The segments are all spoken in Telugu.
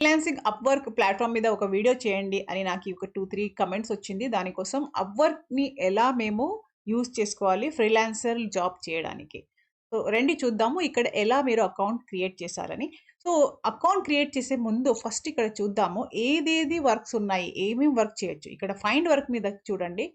ఫ్రీలాన్సింగ్ అప్‌వర్క్ ప్లాట్‌ఫామ్ మీద ఒక వీడియో చేయండి అని నాకు ఒక 2, 3 కమెంట్స్ వచ్చింది. దానికోసం అప్‌వర్క్‌ని ఎలా మేము యూజ్ చేసుకోవాలి ఫ్రీలాన్సర్ జాబ్ చేయడానికి. సో, రండి చూద్దాము ఇక్కడ ఎలా మీరు అకౌంట్ క్రియేట్ చేశారని. సో, అకౌంట్ క్రియేట్ చేసే ముందు ఫస్ట్ ఇక్కడ చూద్దాము ఏదేది వర్క్స్ ఉన్నాయి, ఏమేం వర్క్ చేయొచ్చు. ఇక్కడ ఫైండ్ వర్క్ మీద చూడండి.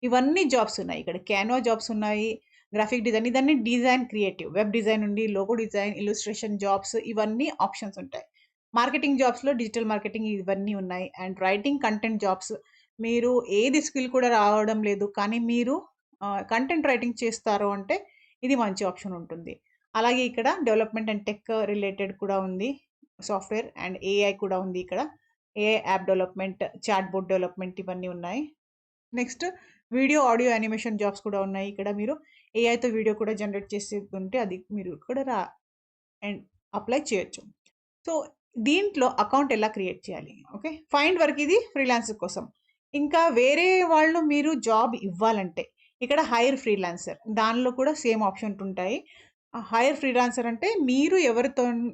ఇవన్నీ జాబ్స్ ఉన్నాయి. ఇక్కడ క్యాన్వా జాబ్స్ ఉన్నాయి. గ్రాఫిక్ డిజైన్ ఇదన్నీ డిజైన్ క్రియేటివ్. వెబ్ డిజైన్ నుండి లోగో డిజైన్, ఇల్లస్ట్రేషన్ జాబ్స్ ఇవన్నీ ఆప్షన్స్ ఉంటాయి. మార్కెటింగ్ జాబ్స్‌లో డిజిటల్ మార్కెటింగ్ ఇవన్నీ ఉన్నాయి. అండ్ రైటింగ్ కంటెంట్ జాబ్స్ మీరు ఏది స్కిల్ కూడా రావడం లేదు. కానీ మీరు కంటెంట్ రైటింగ్ చేస్తారు అంటే ఇది మంచి ఆప్షన్ ఉంటుంది. అలాగే ఇక్కడ డెవలప్‌మెంట్ అండ్ టెక్ రిలేటెడ్ కూడా ఉంది. సాఫ్ట్‌వేర్ అండ్ ఏఐ కూడా ఉంది ఇక్కడ. AI app development, chatbot development ఇవన్నీ ఉన్నాయి. Next video, audio, animation jobs కూడా ఉన్నాయి. ఇక్కడ మీరు ఏఐతో వీడియో కూడా జనరేట్ చేసేది ఉంటే అది మీరు ఇక్కడ అండ్ అప్లై చేయొచ్చు. సో, దీంట్లో అకౌంట్ ఎలా క్రియేట్ చేయాలి? ఓకే. ఫైండ్ వర్క్ ఇది ఫ్రీలాన్సర్ కోసం. ఇంకా వేరే వాళ్ళు మీరు జాబ్ ఇవ్వాలంటే ఇక్కడ హైర్ ఫ్రీలాన్సర్ దానిలో కూడా సేమ్ ఆప్షన్స్ ఉంటాయి. హైర్ ఫ్రీలాన్సర్ అంటే మీరు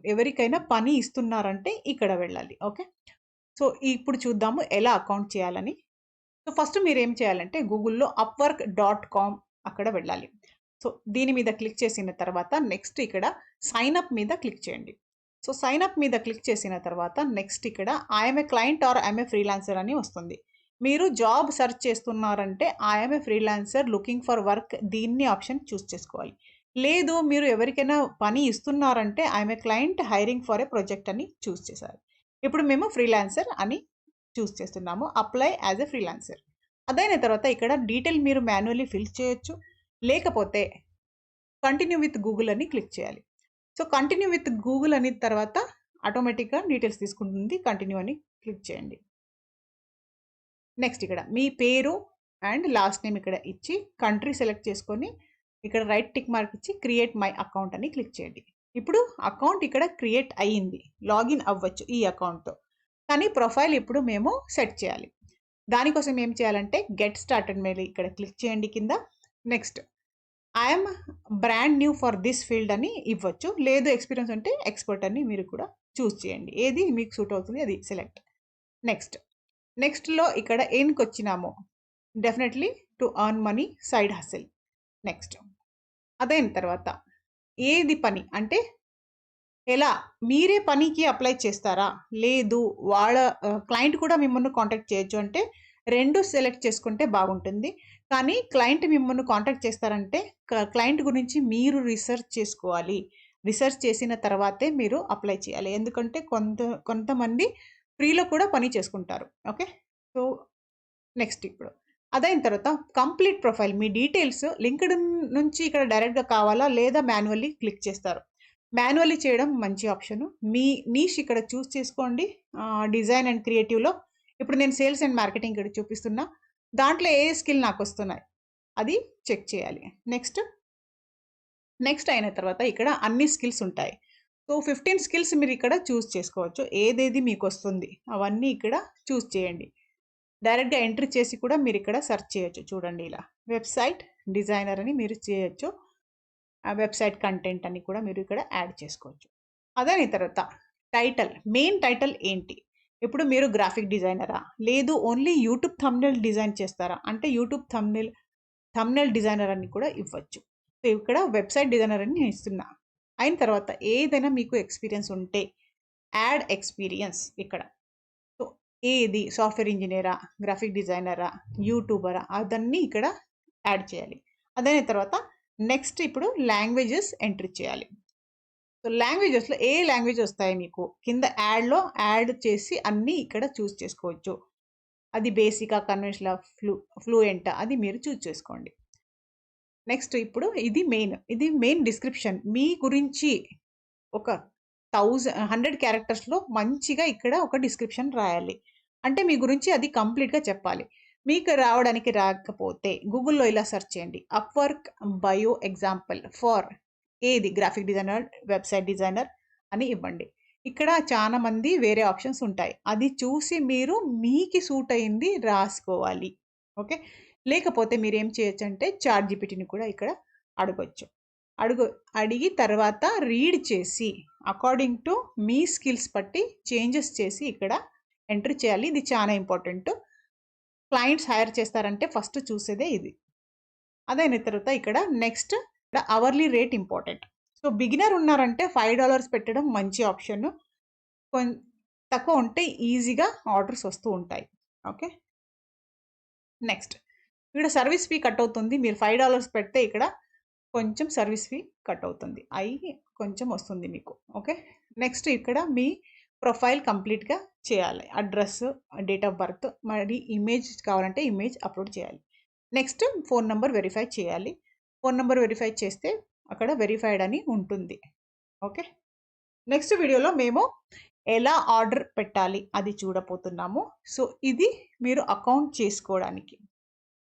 ఎవరికైనా పని ఇస్తున్నారంటే ఇక్కడ వెళ్ళాలి. ఓకే. సో, ఇప్పుడు చూద్దాము ఎలా అకౌంట్ చేయాలని. సో, ఫస్ట్ మీరేం చేయాలంటే గూగుల్‌లో అప్‌వర్క్.కామ్ అక్కడ వెళ్ళాలి. సో, దీని మీద క్లిక్ చేసిన తర్వాత నెక్స్ట్ ఇక్కడ సైన్ అప్ మీద క్లిక్ చేయండి. సో, సైన్ అప్ మీద క్లిక్ చేసిన తర్వాత నెక్స్ట్ ఇక్కడ I am a client or I am a freelancer అని వస్తుంది. మీరు జాబ్ సెర్చ్ చేస్తున్నారంటే I am a freelancer looking for work దీన్ని ఆప్షన్ చూస్ చేసుకోవాలి. లేదు మీరు ఎవరికైనా పని ఇస్తున్నారంటే I am a client hiring for a project అని చూస్ చేశారు. ఇప్పుడు మేము ఫ్రీలాన్సర్ అని చూస్ చేస్తున్నాము. Apply as a freelancer. అదైన తర్వాత ఇక్కడ డీటెయిల్ మీరు మాన్యువల్లీ ఫిల్ చేయొచ్చు. లేకపోతే కంటిన్యూ విత్ గూగుల్ అని క్లిక్ చేయాలి. సో, కంటిన్యూ విత్ గూగుల్ అని తర్వాత ఆటోమేటిక్‌గా డీటెయిల్స్ తీసుకుంటుంది. కంటిన్యూ అని క్లిక్ చేయండి. నెక్స్ట్ ఇక్కడ మీ పేరు అండ్ లాస్ట్ నేమ్ ఇక్కడ ఇచ్చి కంట్రీ సెలెక్ట్ చేసుకొని ఇక్కడ రైట్ టిక్ మార్క్ ఇచ్చి క్రియేట్ మై అకౌంట్ అని క్లిక్ చేయండి. ఇప్పుడు అకౌంట్ ఇక్కడ క్రియేట్ అయ్యింది. లాగిన్ అవ్వచ్చు ఈ అకౌంట్‌తో. కానీ ప్రొఫైల్ ఇప్పుడు మేము సెట్ చేయాలి. దానికోసం ఏం చేయాలంటే గెట్ స్టార్టెడ్ మీద ఇక్కడ క్లిక్ చేయండి కింద. Next I am brand new for this field అని ఇవ్వచ్చు. లేదు ఎక్స్‌పీరియన్స్ ఉంటే ఎక్స్‌పర్ట్ అని మీరు కూడా చూస్ చేయండి. ఏది మీకు సూట్ అవుతుంది అది సెలెక్ట్. నెక్స్ట్. నెక్స్ట్‌లో ఇక్కడ ఎయిన్‌కొచ్చినాము. Definitely to earn money side hustle. Next. అదైన తర్వాత ఏది పని అంటే ఎలా? మీరే పనికి అప్లై చేస్తారా? లేదు వాళ్ళ క్లయింట్ కూడా మిమ్మల్ని కాంటాక్ట్ చేయొచ్చు అంటే 2 సెలెక్ట్ చేసుకుంటే బాగుంటుంది. కానీ క్లయింట్ మిమ్మల్ని కాంటాక్ట్ చేస్తారంటే క్లయింట్ గురించి మీరు రిసర్చ్ చేసుకోవాలి. రిసర్చ్ చేసిన తర్వాతే మీరు అప్లై చేయాలి. ఎందుకంటే కొంతమంది ఫ్రీలో కూడా పని చేసుకుంటారు. ఓకే. సో, నెక్స్ట్ ఇప్పుడు. అదైన తర్వాత కంప్లీట్ ప్రొఫైల్ మీ డీటెయిల్స్ లింక్డ్ఇన్ నుంచి ఇక్కడ డైరెక్ట్‌గా కావాలా? లేదా మాన్యువల్లీ క్లిక్ చేస్తారు. మాన్యువల్లీ చేయడం మంచి ఆప్షను. మీ నీష్ ఇక్కడ చూస్ చేసుకోండి. డిజైన్ అండ్ క్రియేటివ్‌లో ఇప్పుడు నేను సేల్స్ అండ్ మార్కెటింగ్ ఇక్కడ చూపిస్తున్నా. దాంట్లో ఏ స్కిల్ నాకొస్తున్నాయి అది చెక్ చేయాలి. నెక్స్ట్, నెక్స్ట్ అయిన తర్వాత ఇక్కడ అన్ని స్కిల్స్ ఉంటాయి. సో, 15 స్కిల్స్ మీరు ఇక్కడ చూస్ చేసుకోవచ్చు. ఏదేది మీకొస్తుంది అవన్నీ ఇక్కడ చూస్ చేయండి. డైరెక్ట్‌గా ఎంట్రీ చేసి కూడా మీరు ఇక్కడ సెర్చ్ చేయొచ్చు. చూడండి ఇలా వెబ్‌సైట్ డిజైనర్ అని మీరు చేయొచ్చు. ఆ వెబ్‌సైట్ కంటెంట్ అని కూడా మీరు ఇక్కడ యాడ్ చేసుకోవచ్చు. అదైన తర్వాత టైటిల్, మెయిన్ టైటిల్ ఏంటి? ఇప్పుడు మీరు గ్రాఫిక్ డిజైనరా? లేదు ఓన్లీ యూట్యూబ్ థంబ్‌నెయిల్ డిజైన్ చేస్తారా? అంటే యూట్యూబ్ థంబ్‌నెయిల్ డిజైనర్ అని కూడా ఇవ్వచ్చు. సో, ఇక్కడ వెబ్‌సైట్ డిజైనర్ అని నేను ఇస్తున్నా. అయిన తర్వాత ఏదైనా మీకు ఎక్స్‌పీరియన్స్ ఉంటే యాడ్ ఎక్స్‌పీరియన్స్ ఇక్కడ. సో, ఏది సాఫ్ట్‌వేర్ ఇంజినీరా? గ్రాఫిక్ డిజైనరా? యూట్యూబరా? అదన్నీ ఇక్కడ యాడ్ చేయాలి. అదైన తర్వాత నెక్స్ట్ ఇప్పుడు లాంగ్వేజెస్ ఎంట్రీ చేయాలి. సో, లాంగ్వేజెస్‌లో ఏ లాంగ్వేజ్ వస్తాయి మీకు? కింద యాడ్‌లో యాడ్ చేసి అన్నీ ఇక్కడ చూస్ చేసుకోవచ్చు. అది బేసికా, కన్వెన్షనలా, ఫ్లూయెంటా అది మీరు చూస్ చేసుకోండి. నెక్స్ట్ ఇప్పుడు ఇది మెయిన్ డిస్క్రిప్షన్. మీ గురించి ఒక 100 క్యారెక్టర్స్‌లో మంచిగా ఇక్కడ ఒక డిస్క్రిప్షన్ రాయాలి. అంటే మీ గురించి అది కంప్లీట్‌గా చెప్పాలి. మీకు రాకపోతే గూగుల్‌లో ఇలా సెర్చ్ చేయండి. అప్‌వర్క్ బయో ఎగ్జాంపుల్ ఫర్ ఏది గ్రాఫిక్ డిజైనర్, వెబ్‌సైట్ డిజైనర్ అని ఇవ్వండి. ఇక్కడ చాలా మంది వేరే ఆప్షన్స్ ఉంటాయి. అది చూసి మీరు మీకు సూట్ అయింది రాసుకోవాలి. ఓకే. లేకపోతే మీరేం చేయొచ్చంటే చాట్‌జీపీటీని కూడా ఇక్కడ అడగొచ్చు. అడిగి తర్వాత రీడ్ చేసి అకార్డింగ్ టు మీ స్కిల్స్ బట్టి చేంజెస్ చేసి ఇక్కడ ఎంట్రీ చేయాలి. ఇది చాలా ఇంపార్టెంట్. క్లయింట్స్ హైర్ చేస్తారంటే ఫస్ట్ చూసేదే ఇది. అదైన తర్వాత ఇక్కడ నెక్స్ట్ ఇక్కడ hourly rate important. So beginner ఉన్నారంటే $5 పెట్టడం మంచి ఆప్షన్. తక్కువ ఉంటే ఈజీగా ఆర్డర్స్ వస్తూ ఉంటాయి. ఓకే, నెక్స్ట్ ఇక్కడ సర్వీస్ ఫీ కట్ అవుతుంది. మీరు $5 పెడితే ఇక్కడ కొంచెం సర్వీస్ ఫీ కట్ అవుతుంది, కొంచెం వస్తుంది మీకు. ఓకే, నెక్స్ట్ ఇక్కడ మీ ప్రొఫైల్ కంప్లీట్గా చేయాలి. అడ్రస్, డేట్ ఆఫ్ బర్త్, మరి ఇమేజ్ కావాలంటే ఇమేజ్ అప్లోడ్ చేయాలి. నెక్స్ట్ ఫోన్ నెంబర్ వెరిఫై చేయాలి. ఫోన్ నెంబర్ వెరిఫై చేస్తే అక్కడ వెరిఫైడ్ అని ఉంటుంది. ఓకే, నెక్స్ట్ వీడియోలో మేము ఎలా ఆర్డర్ పెట్టాలి అది చూడబోతున్నాము. సో ఇది మీరు అకౌంట్ చేసుకోవడానికి.